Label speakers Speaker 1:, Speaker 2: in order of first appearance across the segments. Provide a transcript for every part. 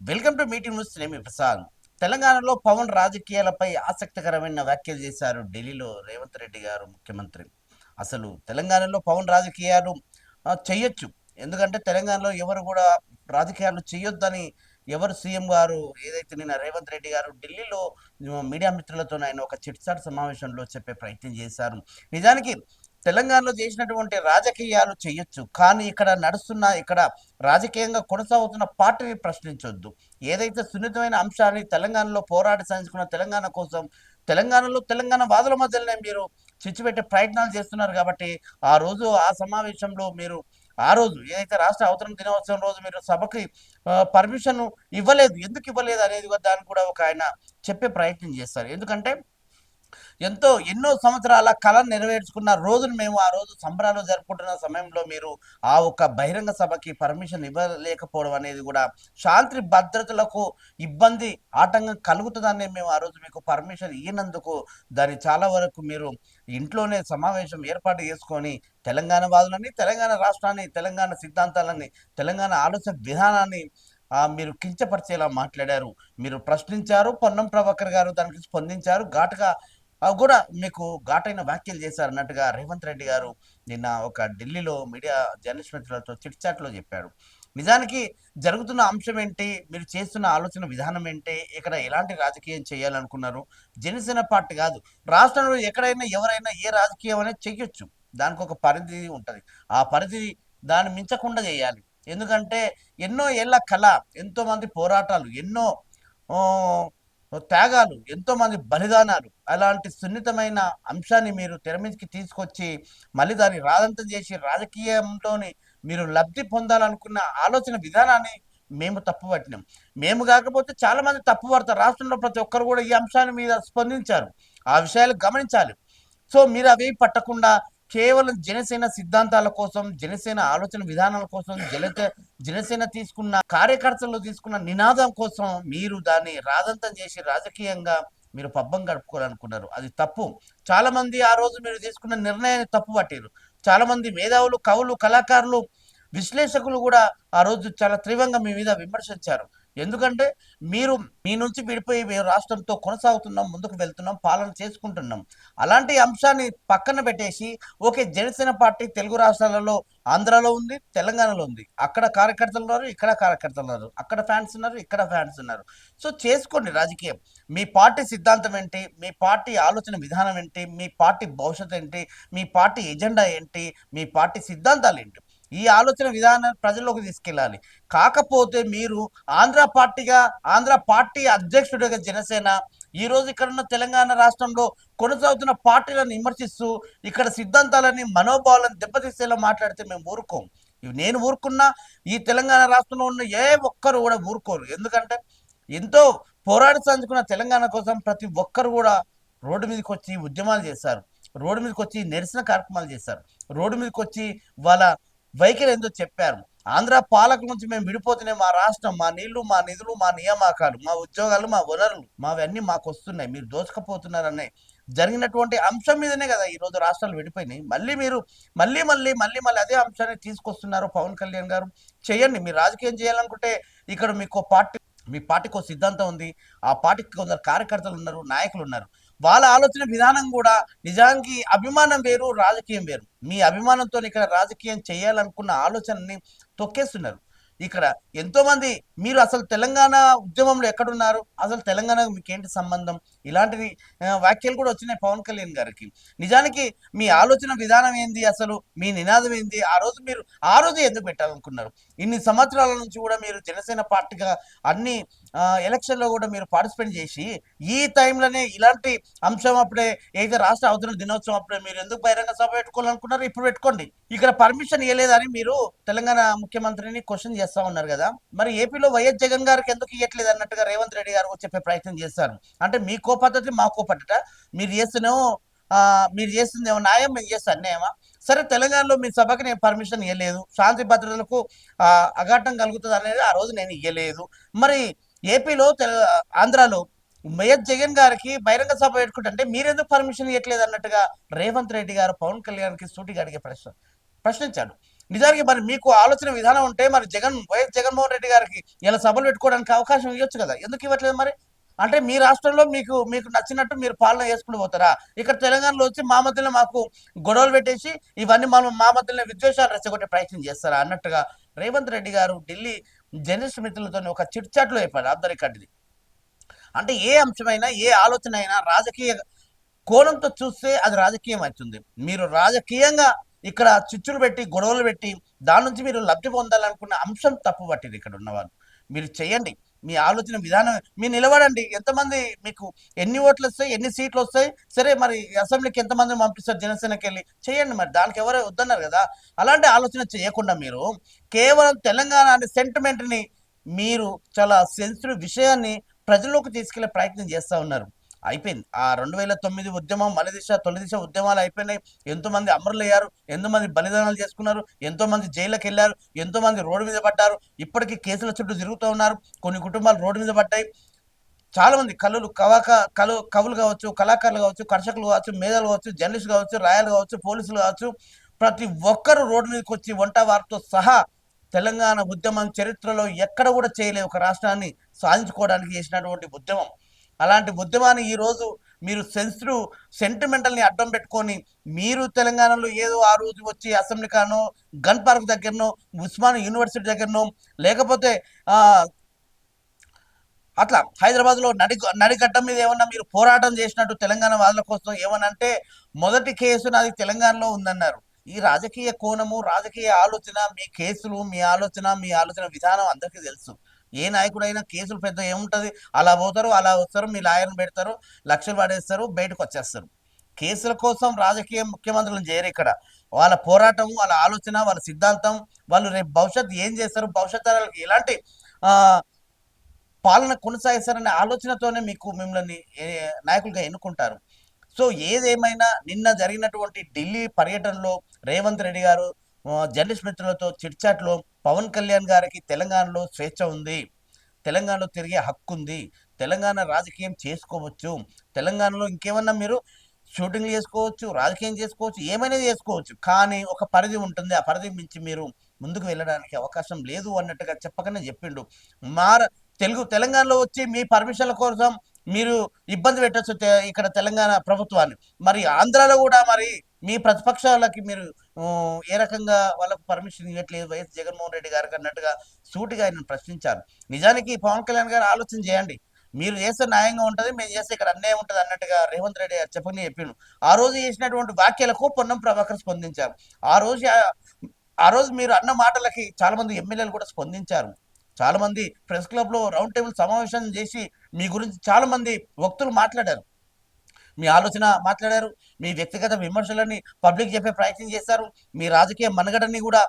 Speaker 1: Welcome to meeting news. నేను మీ ప్రసాద్. తెలంగాణలో పవన్ రాజకీయాలపై ఆసక్తికరమైన వ్యాఖ్యలు చేశారు ఢిల్లీలో రేవంత్ రెడ్డి గారు ముఖ్యమంత్రి. అసలు తెలంగాణలో పవన్ రాజకీయాలు చెయ్యొచ్చు. ఎందుకంటే తెలంగాణలో ఎవరు కూడా రాజకీయాలు చెయ్యొద్దని ఎవరు సీఎం గారు ఏదైతే నిన్న రేవంత్ రెడ్డి గారు ఢిల్లీలో మీడియా మిత్రులతో ఆయన ఒక చిట్చాట్ సమావేశంలో చెప్పే ప్రయత్నం చేశారు. నిజానికి తెలంగాణలో చేసినటువంటి రాజకీయాలు చేయొచ్చు, కానీ ఇక్కడ రాజకీయంగా కొనసాగుతున్న పార్టీని ప్రశ్నించొద్దు. ఏదైతే సున్నితమైన అంశాన్ని తెలంగాణలో పోరాడి సాధించుకున్న తెలంగాణ కోసం తెలంగాణలో తెలంగాణ వాదుల మధ్యలోనే మీరు చిచ్చుపెట్టే ప్రయత్నాలు చేస్తున్నారు. కాబట్టి ఆ రోజు ఆ సమావేశంలో మీరు ఆ రోజు ఏదైతే రాష్ట్ర అవతరణ దినోత్సవం రోజు మీరు సభకి పర్మిషన్ ఇవ్వలేదు, ఎందుకు ఇవ్వలేదు అనేది దాన్ని కూడా ఒక ఆయన చెప్పే ప్రయత్నం చేస్తారు. ఎందుకంటే ఎన్నో సంవత్సరాల కళను నెరవేర్చుకున్న రోజును మేము ఆ రోజు సంబరాలు జరుపుకుంటున్న సమయంలో మీరు ఆ ఒక్క బహిరంగ సభకి పర్మిషన్ ఇవ్వలేకపోవడం అనేది కూడా శాంతి భద్రతలకు ఇబ్బంది ఆటంకం కలుగుతుందని మేము ఆ రోజు మీకు పర్మిషన్ ఇవ్వనందుకు దాన్ని చాలా వరకు మీరు ఇంట్లోనే సమావేశం ఏర్పాటు చేసుకొని తెలంగాణ వాదులని, తెలంగాణ రాష్ట్రాన్ని, తెలంగాణ సిద్ధాంతాలని, తెలంగాణ ఆలోచన విధానాన్ని మీరు కించపరిచేలా మాట్లాడారు. మీరు ప్రశ్నించారు. పొన్నం ప్రభాకర్ గారు దానికి స్పందించారు. ఘాటుగా కూడా మీకు ఘాటైన వ్యాఖ్యలు చేశారు అన్నట్టుగా రేవంత్ రెడ్డి గారు నిన్న ఒక ఢిల్లీలో మీడియా జర్నలిస్ట్ మిత్రులతో చిట్చాట్లో చెప్పాడు. నిజానికి జరుగుతున్న అంశం ఏంటి, మీరు చేస్తున్న ఆలోచన విధానం ఏంటి, ఇక్కడ ఎలాంటి రాజకీయం చేయాలనుకున్నారు? జనసేన పార్టీ కాదు, రాష్ట్రంలో ఎక్కడైనా ఎవరైనా ఏ రాజకీయం అనేది చెయ్యొచ్చు. దానికి ఒక పరిధి ఉంటుంది. ఆ పరిధి దాన్ని మించకుండా చేయాలి. ఎందుకంటే ఎన్నో ఏళ్ల కళ, ఎంతో మంది పోరాటాలు, ఎన్నో త్యాగాలు, ఎంతో మంది బలిదానాలు, అలాంటి సున్నితమైన అంశాన్ని మీరు తెర మీదకి తీసుకొచ్చి మళ్ళీ దాన్ని రాదంతం చేసి రాజకీయంలోని మీరు లబ్ధి పొందాలనుకున్న ఆలోచన విధానాన్ని మేము తప్పుపట్టినాం. మేము కాకపోతే చాలా మంది తప్పుపడతారు. రాష్ట్రంలో ప్రతి ఒక్కరు కూడా ఈ అంశాన్ని మీద స్పందించారు. ఆ విషయాలు గమనించాలి. సో మీరు అవి పట్టకుండా కేవలం జనసేన సిద్ధాంతాల కోసం, జనసేన ఆలోచన విధానాల కోసం, జనసేన తీసుకున్న కార్యకర్తలు తీసుకున్న నినాదం కోసం మీరు దాన్ని రాదంతం చేసి రాజకీయంగా మీరు పబ్బం గడుపుకోవాలనుకున్నారు. అది తప్పు. చాలా మంది ఆ రోజు మీరు తీసుకున్న నిర్ణయాన్ని తప్పు పట్టారు. చాలా మంది మేధావులు, కవులు, కళాకారులు, విశ్లేషకులు కూడా ఆ రోజు చాలా తీవ్రంగా మీ మీద విమర్శించారు. ఎందుకంటే మీరు మీ నుంచి విడిపోయి మేము రాష్ట్రంతో కొనసాగుతున్నాం, ముందుకు వెళ్తున్నాం, పాలన చేసుకుంటున్నాం. అలాంటి అంశాన్ని పక్కన పెట్టేసి ఓకే, జనసేన పార్టీ తెలుగు రాష్ట్రాలలో ఆంధ్రాలో ఉంది, తెలంగాణలో ఉంది. అక్కడ కార్యకర్తలు ఉన్నారు, ఇక్కడ కార్యకర్తలు ఉన్నారు, అక్కడ ఫ్యాన్స్ ఉన్నారు, ఇక్కడ ఫ్యాన్స్ ఉన్నారు. సో చేసుకోండి రాజకీయం. మీ పార్టీ సిద్ధాంతం ఏంటి, మీ పార్టీ ఆలోచన విధానం ఏంటి, మీ పార్టీ భవిష్యత్తు ఏంటి, మీ పార్టీ ఎజెండా ఏంటి, మీ పార్టీ సిద్ధాంతాలు ఏంటి, ఈ ఆలోచన విధానాన్ని ప్రజల్లోకి తీసుకెళ్ళాలి. కాకపోతే మీరు ఆంధ్ర పార్టీ అధ్యక్షుడిగా జనసేన ఈ రోజు ఇక్కడున్న తెలంగాణ రాష్ట్రంలో కొనసాగుతున్న పార్టీలను విమర్శిస్తూ ఇక్కడ సిద్ధాంతాలని, మనోభావాలను దెబ్బతీసేలా మాట్లాడితే మేము ఊరుకోం. నేను ఊరుకున్నా, ఈ తెలంగాణ రాష్ట్రంలో ఉన్న ఏ ఒక్కరు కూడా ఊరుకోరు. ఎందుకంటే ఎంతో పోరాడి సాధించుకున్న తెలంగాణ కోసం ప్రతి ఒక్కరు కూడా రోడ్డు మీదకి వచ్చి ఉద్యమాలు చేశారు, రోడ్డు మీదకి వచ్చి నిరసన కార్యక్రమాలు చేశారు, రోడ్డు మీదకి వచ్చి వాళ్ళ వైఖరి ఏందో చెప్పారు. ఆంధ్ర పాలకుల నుంచి మేము విడిపోతేనే మా రాష్ట్రం, మా నీళ్లు, మా నిధులు, మా నియామకాలు, మా ఉద్యోగాలు, మా వనరులు మావన్నీ మాకు వస్తున్నాయి, మీరు దోచుకపోతున్నారనే జరిగినటువంటి అంశం మీదనే కదా ఈరోజు రాష్ట్రాలు విడిపోయినాయి. మళ్ళీ అదే అంశాన్ని తీసుకొస్తున్నారు పవన్ కళ్యాణ్ గారు. చేయండి. మీరు రాజకీయం చేయాలనుకుంటే ఇక్కడ మీ పార్టీకి ఒక సిద్ధాంతం ఉంది. ఆ పార్టీకి కొందరు కార్యకర్తలు ఉన్నారు, నాయకులు ఉన్నారు. వాళ్ళ ఆలోచన విధానం కూడా నిజానికి అభిమానం వేరు, రాజకీయం వేరు. మీ అభిమానంతో ఇక్కడ రాజకీయం చేయాలనుకున్న ఆలోచనని తొక్కేస్తున్నారు. ఇక్కడ ఎంతో మంది మీరు అసలు తెలంగాణ ఉద్యమంలో ఎక్కడున్నారు, అసలు తెలంగాణ మీకేంటి సంబంధం, ఇలాంటివి వ్యాఖ్యలు కూడా వచ్చినాయి పవన్ కళ్యాణ్ గారికి. నిజానికి మీ ఆలోచన విధానం ఏంది, అసలు మీ నినాదం ఏంది, ఆ రోజు ఎందుకు పెట్టాలనుకున్నారు? ఇన్ని సంవత్సరాల నుంచి కూడా మీరు జనసేన పార్టీగా అన్ని ఎలక్షన్లో కూడా మీరు పార్టిసిపేట్ చేసి ఈ టైంలోనే ఇలాంటి అంశం అప్పుడే ఏదైతే రాష్ట్ర అవతరణ దినోత్సవం అప్పుడే మీరు ఎందుకు బహిరంగ సభ పెట్టుకోవాలనుకున్నారు? ఇప్పుడు పెట్టుకోండి. ఇక్కడ పర్మిషన్ ఇవ్వలేదని మీరు తెలంగాణ ముఖ్యమంత్రిని క్వశ్చన్ చేస్తా ఉన్నారు కదా, మరి ఏపీలో వైఎస్ జగన్ గారికి ఎందుకు ఇవ్వట్లేదు అన్నట్టుగా రేవంత్ రెడ్డి గారు చెప్పే ప్రయత్నం చేస్తారు. అంటే మీకో పద్ధతి, మాకో పద్ధత. మీరు చేస్తేనేమో మీరు చేస్తుంది ఏమో న్యాయం, మేము చేస్తే అన్యాయమా? సరే, తెలంగాణలో మీ సభకి నేను పర్మిషన్ ఇవ్వలేదు, శాంతి భద్రతలకు అఘాటం కలుగుతుంది అనేది ఆ రోజు నేను ఇవ్వలేదు. మరి ఏపీలో ఆంధ్రాలో వైఎస్ జగన్ గారికి బహిరంగ సభ పెట్టుకుంటే మీరెందుకు పర్మిషన్ ఇవ్వట్లేదు అన్నట్టుగా రేవంత్ రెడ్డి గారు పవన్ కళ్యాణ్కి సూటిగా అడిగే ప్రశ్నించాడు. నిజానికి మరి మీకు ఆలోచన విధానం ఉంటే మరి వైఎస్ జగన్మోహన్ రెడ్డి గారికి ఇలా సభలు పెట్టుకోవడానికి అవకాశం ఇవ్వచ్చు కదా, ఎందుకు ఇవ్వట్లేదు మరి? అంటే మీ రాష్ట్రంలో మీకు మీకు నచ్చినట్టు మీరు పాలన చేసుకుని పోతారా? ఇక్కడ తెలంగాణలో వచ్చి మా మధ్యలో మాకు గొడవలు పెట్టేసి ఇవన్నీ మనం మా మధ్యలో విద్వేషాలు రెచ్చగొట్టే ప్రయత్నం చేస్తారా అన్నట్టుగా రేవంత్ రెడ్డి గారు ఢిల్లీ జర్నలిస్ట్ మిత్రులతో ఒక చిట్చాట్లు అయిపోయారు అందరికీ. అంటే ఏ అంశమైనా ఏ ఆలోచన అయినా రాజకీయ కోణంతో చూస్తే అది రాజకీయం అవుతుంది. మీరు రాజకీయంగా ఇక్కడ చిచ్చులు పెట్టి గొడవలు పెట్టి దాని నుంచి మీరు లబ్ధి పొందాలనుకున్న అంశం తప్పు పట్టింది ఇక్కడ ఉన్నవాళ్ళు. మీరు చేయండి, మీ ఆలోచన విధానం మీరు నిలబడండి. ఎంతమంది మీకు ఎన్ని ఓట్లు వస్తాయి, ఎన్ని సీట్లు వస్తాయి, సరే మరి అసెంబ్లీకి ఎంతమందిని పంపిస్తారు జనసేనకి వెళ్ళి చేయండి, మరి దానికి ఎవరు వద్దన్నారు కదా. అలాంటి ఆలోచన చేయకుండా మీరు కేవలం తెలంగాణ అనే సెంటిమెంట్ని మీరు చాలా సెన్సిటివ్ విషయాన్ని ప్రజల్లోకి తీసుకెళ్లే ప్రయత్నం చేస్తూ ఉన్నారు. అయిపోయింది ఆ 2009 ఉద్యమం, తొలి దిశ ఉద్యమాలు అయిపోయినాయి. ఎంతోమంది అమరులయ్యారు, ఎంతోమంది బలిదానాలు చేసుకున్నారు, ఎంతోమంది జైళ్ళకి వెళ్ళారు, ఎంతోమంది రోడ్డు మీద పడ్డారు, ఇప్పటికీ కేసుల చుట్టూ తిరుగుతూ ఉన్నారు. కొన్ని కుటుంబాలు రోడ్డు మీద పడ్డాయి. చాలా మంది కవులు కావచ్చు, కళాకారులు కావచ్చు, కర్షకులు కావచ్చు, మేధాలు కావచ్చు, జర్నలిస్టులు కావచ్చు, రాయలు కావచ్చు, పోలీసులు కావచ్చు, ప్రతి ఒక్కరు రోడ్డు మీదకి వచ్చి వంట వారితో సహా తెలంగాణ ఉద్యమం చరిత్రలో ఎక్కడ కూడా చేయలేదు ఒక రాష్ట్రాన్ని సాధించుకోవడానికి చేసినటువంటి ఉద్యమం. అలాంటి ఉద్యమాన్ని ఈరోజు మీరు సెంటిమెంటల్ని అడ్డం పెట్టుకొని మీరు తెలంగాణలో ఏదో ఆ రోజు వచ్చి అసెంబ్లీ కానో, గన్ పార్క్ దగ్గరనో, ఉస్మాన్ యూనివర్సిటీ దగ్గరనో, లేకపోతే అట్లా హైదరాబాద్లో నడిగడ్డ మీద ఏమన్నా మీరు పోరాటం చేసినట్టు తెలంగాణ వాళ్ళ కోసం ఏమన్నా అంటే మొదటి కేసు నాది తెలంగాణలో ఉందన్నారు. ఈ రాజకీయ కోణము, రాజకీయ ఆలోచన, మీ కేసులు, మీ ఆలోచన విధానం అందరికీ తెలుసు. ఏ నాయకుడైనా కేసులు పెద్ద ఏముంటుంది, అలా పోతారు, అలా వస్తారు, మీ లాయర్ని పెడతారు, లక్షలు పడేస్తారు, బయటకు వచ్చేస్తారు. కేసుల కోసం రాజకీయ ముఖ్యమంత్రులను చేయరు ఇక్కడ. వాళ్ళ పోరాటం, వాళ్ళ ఆలోచన, వాళ్ళ సిద్ధాంతం, వాళ్ళు రేపు భవిష్యత్తు ఏం చేస్తారు, భవిష్యత్ తరాలకు ఎలాంటి పాలన కొనసాగిస్తారనే ఆలోచనతోనే మిమ్మల్ని నాయకులుగా ఎన్నుకుంటారు. సో ఏదేమైనా నిన్న జరిగినటువంటి ఢిల్లీ పర్యటనలో రేవంత్ రెడ్డి గారు జర్నలిస్ట్ మిత్రులతో చిట్చాట్లో పవన్ కళ్యాణ్ గారికి తెలంగాణలో స్వేచ్ఛ ఉంది, తెలంగాణలో తిరిగే హక్కు ఉంది, తెలంగాణ రాజకీయం చేసుకోవచ్చు, తెలంగాణలో ఇంకేమన్నా మీరు షూటింగ్లు చేసుకోవచ్చు, రాజకీయం చేసుకోవచ్చు, ఏమైనా చేసుకోవచ్చు, కానీ ఒక పరిధి ఉంటుంది, ఆ పరిధి మించి మీరు ముందుకు వెళ్ళడానికి అవకాశం లేదు అన్నట్టుగా చెప్పకనే చెప్పిండు. తెలంగాణలో వచ్చి మీ పర్మిషన్ల కోసం మీరు ఇబ్బంది పెట్టచ్చు ఇక్కడ తెలంగాణ ప్రభుత్వాన్ని. మరి ఆంధ్రాలో కూడా మరి మీ ప్రతిపక్షాలకి మీరు ఏ రకంగా వాళ్ళకు పర్మిషన్ ఇవ్వట్లేదు వైఎస్ జగన్మోహన్ రెడ్డి గారికి అన్నట్టుగా సూటిగా ఆయన ప్రశ్నించారు. నిజానికి పవన్ కళ్యాణ్ గారు ఆలోచన చేయండి, మీరు చేస్తే న్యాయంగా ఉంటుంది, మేము చేస్తే ఇక్కడ అన్యాయం ఉంటుంది అన్నట్టుగా రేవంత్ రెడ్డి గారు చెప్పిండు. ఆ రోజు చేసినటువంటి వ్యాఖ్యలకు పొన్నం ప్రభాకర్ స్పందించారు. ఆ రోజు మీరు అన్న మాటలకి చాలా మంది ఎమ్మెల్యేలు కూడా స్పందించారు. చాలా మంది ప్రెస్ క్లబ్ లో రౌండ్ టేబుల్ సమావేశం చేసి మీ గురించి చాలా మంది వక్తులు మాట్లాడారు, మీ ఆలోచన మాట్లాడారు, మీ వ్యక్తిగత విమర్శలని పబ్లిక్ చెప్పే ప్రయత్నం చేశారు, మీ రాజకీయ మనుగడని కూడా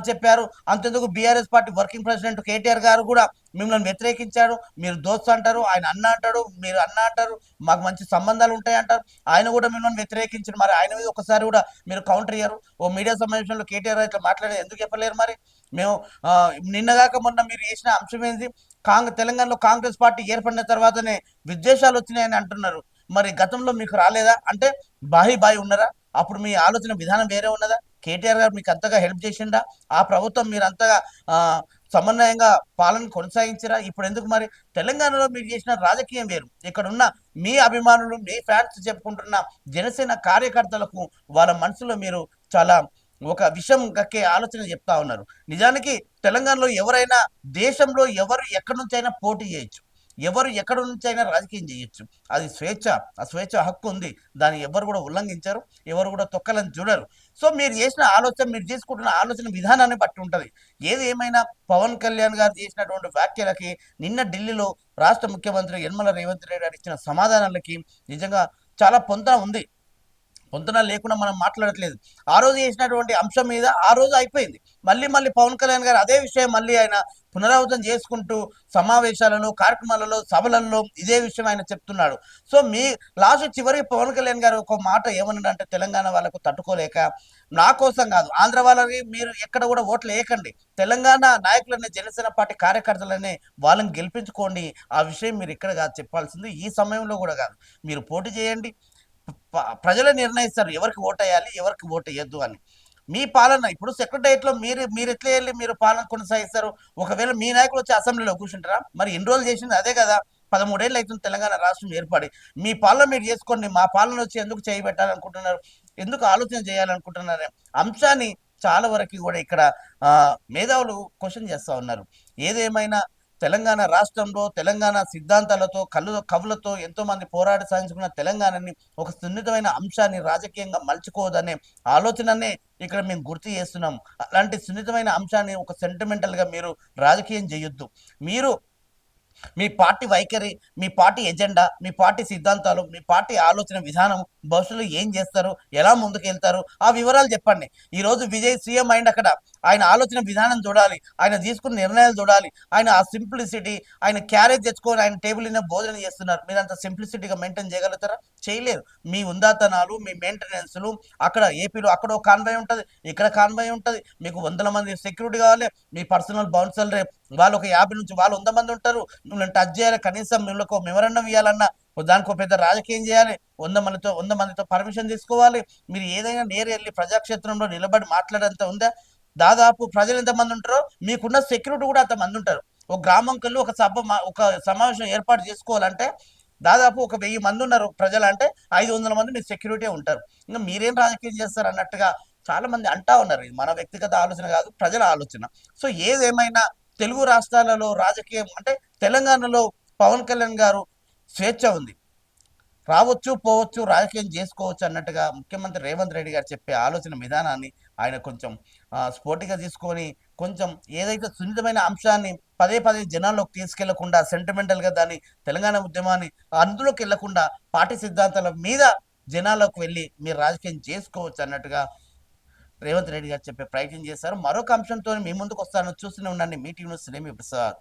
Speaker 1: చెప్పారు. అంతెందుకు BRS party working president KTR గారు కూడా మిమ్మల్ని వ్యతిరేకించాడు. మీరు దోస్తు అంటారు, ఆయన అన్న అంటాడు, మీరు అన్న అంటారు, మాకు మంచి సంబంధాలు ఉంటాయి అంటారు, ఆయన కూడా మిమ్మల్ని వ్యతిరేకించారు. మరి ఆయన మీద ఒకసారి కూడా మీరు కౌంటర్ అయ్యారు. ఓ మీడియా సమావేశంలో కేటీఆర్ ఇట్లా మాట్లాడేది ఎందుకు చెప్పలేరు? మరి మేము నిన్నగాక మొన్న మీరు చేసిన అంశం ఏంది, తెలంగాణలో కాంగ్రెస్ పార్టీ ఏర్పడిన తర్వాతనే విద్వేషాలు వచ్చినాయని అంటున్నారు. మరి గతంలో మీకు రాలేదా? అంటే బాయి ఉన్నారా? అప్పుడు మీ ఆలోచన విధానం వేరే ఉన్నదా? కేటీఆర్ గారు మీకు అంతగా హెల్ప్ చేసిండా? ఆ ప్రభుత్వం మీరు అంతగా సమన్వయంగా పాలన కొనసాగించరా? ఇప్పుడు ఎందుకు మరి తెలంగాణలో మీరు చేసిన రాజకీయం వేరు. ఇక్కడ ఉన్న మీ అభిమానులు, మీ ఫ్యాన్స్ చెప్పుకుంటున్న జనసేన కార్యకర్తలకు వాళ్ళ మనసులో మీరు చాలా ఒక విషయం గక్కే ఆలోచన చెప్తా ఉన్నారు. నిజానికి తెలంగాణలో ఎవరైనా, దేశంలో ఎవరు ఎక్కడి నుంచి అయినా పోటీ చేయొచ్చు, ఎవరు ఎక్కడి నుంచి అయినా రాజకీయం చేయొచ్చు, అది స్వేచ్ఛ, ఆ స్వేచ్ఛ హక్కు ఉంది, దాన్ని ఎవరు కూడా ఉల్లంఘించరు, ఎవరు కూడా తొక్కలని చూడరు. సో మీరు చేసిన ఆలోచన, మీరు చేసుకుంటున్న ఆలోచన విధానాన్ని బట్టి ఉంటుంది. ఏది ఏమైనా పవన్ కళ్యాణ్ గారు చేసినటువంటి వ్యాఖ్యలకి నిన్న ఢిల్లీలో రాష్ట్ర ముఖ్యమంత్రి యనమల రేవంత్ రెడ్డి గారు ఇచ్చిన సమాధానాలకి నిజంగా చాలా పొంతన లేకుండా మనం మాట్లాడట్లేదు. ఆ రోజు చేసినటువంటి అంశం మీద ఆ రోజు అయిపోయింది. మళ్ళీ పవన్ కళ్యాణ్ గారు అదే విషయం మళ్ళీ ఆయన పునరావృతం చేసుకుంటూ సమావేశాలలో, కార్యక్రమాలలో, సభలలో ఇదే విషయం ఆయన చెప్తున్నాడు. సో మీ చివరికి పవన్ కళ్యాణ్ గారు ఒక మాట ఏమన్నాడంటే, తెలంగాణ వాళ్ళకు తట్టుకోలేక, నా కోసం కాదు, ఆంధ్ర వాళ్ళకి మీరు ఎక్కడ కూడా ఓట్లు వేయకండి, తెలంగాణ నాయకులనే, జనసేన పార్టీ కార్యకర్తలనే వాళ్ళని గెలిపించుకోండి, ఆ విషయం మీరు ఇక్కడ కాదు చెప్పాల్సింది, ఈ సమయంలో కూడా కాదు, మీరు పోటీ చేయండి, ప్రజలే నిర్ణయిస్తారు ఎవరికి ఓటేయాలి, ఎవరికి ఓటేయద్దు అని. మీ పాలన ఇప్పుడు సెక్రటరియట్లో మీరు ఎట్లా వెళ్ళి మీరు పాలన కొనసాగిస్తారు? ఒకవేళ మీ నాయకులు వచ్చి అసెంబ్లీలో కూర్చుంటారా? మరి ఇన్ని రోజులు చేసింది అదే కదా! 13 అవుతుంది తెలంగాణ రాష్ట్రం ఏర్పడి. మీ పాలన మీరు చేసుకోండి. మా పాలన వచ్చి ఎందుకు చేయబెట్టాలనుకుంటున్నారు? ఎందుకు ఆలోచన చేయాలనుకుంటున్నారు? అంశాన్ని చాలా వరకు కూడా ఇక్కడ మేధావులు క్వశ్చన్ చేస్తా ఉన్నారు. ఏదేమైనా తెలంగాణ రాష్ట్రంలో తెలంగాణ సిద్ధాంతాలతో కవులతో ఎంతో మంది పోరాడి సాధించుకున్న తెలంగాణని ఒక సున్నితమైన అంశాన్ని రాజకీయంగా మలుచుకోవద్దనే ఆలోచననే ఇక్కడ మేము గుర్తు చేస్తున్నాం. అలాంటి సున్నితమైన అంశాన్ని ఒక సెంటిమెంటల్గా మీరు రాజకీయం చేయొద్దు. మీరు మీ పార్టీ వైఖరి, మీ పార్టీ ఎజెండా, మీ పార్టీ సిద్ధాంతాలు, మీ పార్టీ ఆలోచన విధానం, భవిష్యత్తులో ఏం చేస్తారు, ఎలా ముందుకెళ్తారు, ఆ వివరాలు చెప్పండి. ఈరోజు విజయ్ సీఎం అయింది అక్కడ. ఆయన ఆలోచన విధానం చూడాలి, ఆయన తీసుకున్న నిర్ణయాలు చూడాలి, ఆయన ఆ సింప్లిసిటీ, ఆయన క్యారేజ్ తెచ్చుకొని ఆయన టేబుల్ మీద భోజనం చేస్తున్నారు. మీరు అంత సింప్లిసిటీగా మెయింటైన్ చేయగలుగుతారా? చేయలేరు. మీ ఉందాతనాలు, మీ మెయింటెనెన్స్లు, అక్కడ ఏపీలో అక్కడ ఒక కాన్వాయ్ ఉంటుంది, ఇక్కడ కాన్వాయ్ ఉంటుంది, మీకు వందల మంది సెక్యూరిటీ కావాలి, మీ పర్సనల్ బౌన్సర్లే వాళ్ళు ఒక 50 నుంచి వాళ్ళు 100 మంది ఉంటారు. మిమ్మల్ని టచ్ చేయాలి, కనీసం వీళ్ళకు మెమరాండం ఇవ్వాలన్నా దానికి పెద్ద రాజకీయం చేయాలి, 100 మందితో పర్మిషన్ తీసుకోవాలి. మీరు ఏదైనా నేరు వెళ్ళి ప్రజాక్షేత్రంలో నిలబడి మాట్లాడేంత ఉందా? దాదాపు ప్రజలు ఎంతమంది ఉంటారో మీకున్న సెక్యూరిటీ కూడా అంతమంది ఉంటారు. ఒక గ్రామంకి వెళ్ళి ఒక సమావేశం ఏర్పాటు చేసుకోవాలంటే దాదాపు ఒక 1000 మంది ఉన్నారు ప్రజలు అంటే 500 మంది మీ సెక్యూరిటీ ఉంటారు. ఇంకా మీరేం రాజకీయం చేస్తారు అన్నట్టుగా చాలా మంది అంటా ఉన్నారు. ఇది మన వ్యక్తిగత ఆలోచన కాదు, ప్రజల ఆలోచన. సో ఏదేమైనా తెలుగు రాష్ట్రాలలో రాజకీయం అంటే తెలంగాణలో పవన్ కళ్యాణ్ గారు స్వేచ్ఛ ఉంది, రావచ్చు పోవచ్చు రాజకీయం చేసుకోవచ్చు అన్నట్టుగా ముఖ్యమంత్రి రేవంత్ రెడ్డి గారు చెప్పే ఆలోచన విధానాన్ని ఆయన కొంచెం స్పోర్టిగా తీసుకొని కొంచెం ఏదైతే సున్నితమైన అంశాన్ని పదే పదే జనాల్లోకి తీసుకెళ్లకుండా సెంటిమెంటల్గా దాన్ని తెలంగాణ ఉద్యమాన్ని అందులోకి వెళ్లకుండా పార్టీ సిద్ధాంతాల మీద జనాల్లోకి వెళ్ళి మీరు రాజకీయం చేసుకోవచ్చు అన్నట్టుగా రేవంత్ రెడ్డి గారు చెప్పే ప్రయత్నం చేశారు. మరొక అంశంతో మీ ముందుకు వస్తాను, చూస్తూనే ఉండండి మీ టీవీ న్యూస్. ప్రసాద్.